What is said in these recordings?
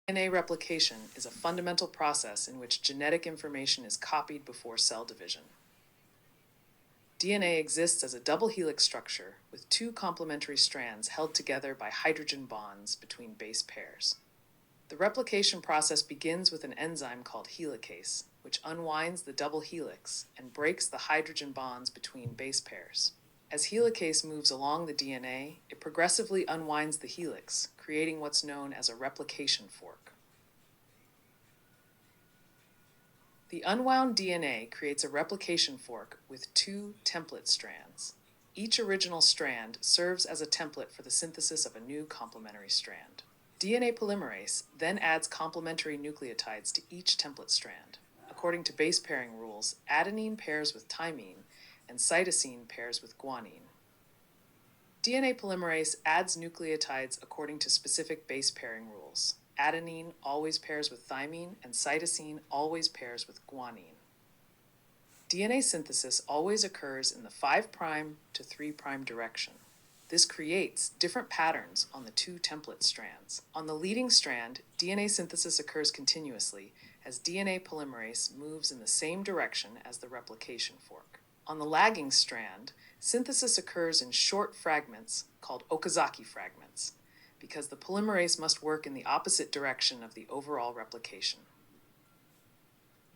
DNA replication is a fundamental process in which genetic information is copied before cell division. DNA exists as a double helix structure with two complementary strands held together by hydrogen bonds between base pairs. The replication process begins with an enzyme called helicase, which unwinds the double helix and breaks the hydrogen bonds between base pairs. As helicase moves along the DNA, it progressively unwinds the helix, creating what's known as a replication fork. The unwound DNA creates a replication fork with two template strands. Each original strand serves as a template for the synthesis of a new complementary strand. DNA polymerase then adds complementary nucleotides to each template strand. According to base pairing rules, adenine pairs with thymine and cytosine pairs with guanine. DNA polymerase adds nucleotides according to specific base pairing rules. Adenine always pairs with thymine, and cytosine always pairs with guanine. DNA synthesis always occurs in the 5' to 3' direction. This creates different patterns on the two template strands. On the leading strand, DNA synthesis occurs continuously as DNA polymerase moves in the same direction as the replication fork. On the lagging strand, synthesis occurs in short fragments called Okazaki fragments, because the polymerase must work in the opposite direction of the overall replication.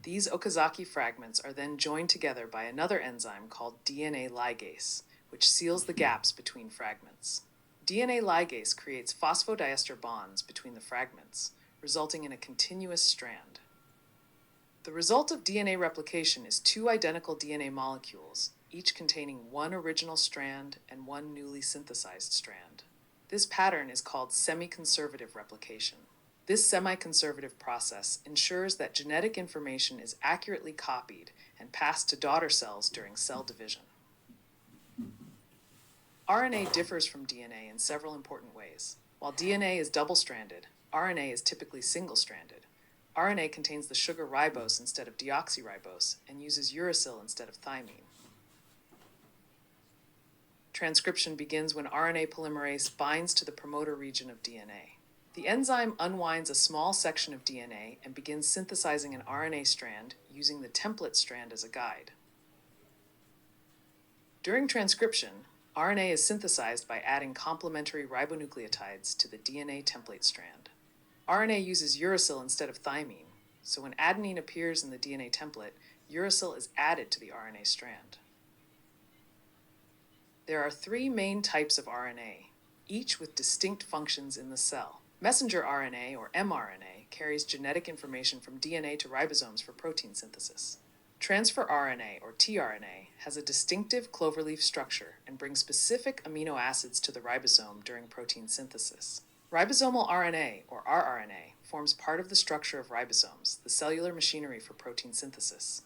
These Okazaki fragments are then joined together by another enzyme called DNA ligase, which seals the gaps between fragments. DNA ligase creates phosphodiester bonds between the fragments, resulting in a continuous strand. The result of DNA replication is two identical DNA molecules, each containing one original strand and one newly synthesized strand. This pattern is called semiconservative replication. This semiconservative process ensures that genetic information is accurately copied and passed to daughter cells during cell division. RNA differs from DNA in several important ways. While DNA is double-stranded, RNA is typically single-stranded. RNA contains the sugar ribose instead of deoxyribose and uses uracil instead of thymine. Transcription begins when RNA polymerase binds to the promoter region of DNA. The enzyme unwinds a small section of DNA and begins synthesizing an RNA strand using the template strand as a guide. During transcription, RNA is synthesized by adding complementary ribonucleotides to the DNA template strand. RNA uses uracil instead of thymine, so when adenine appears in the DNA template, uracil is added to the RNA strand. There are three main types of RNA, each with distinct functions in the cell. Messenger RNA, or mRNA, carries genetic information from DNA to ribosomes for protein synthesis. Transfer RNA, or tRNA, has a distinctive cloverleaf structure and brings specific amino acids to the ribosome during protein synthesis. Ribosomal RNA, or rRNA, forms part of the structure of ribosomes, the cellular machinery for protein synthesis.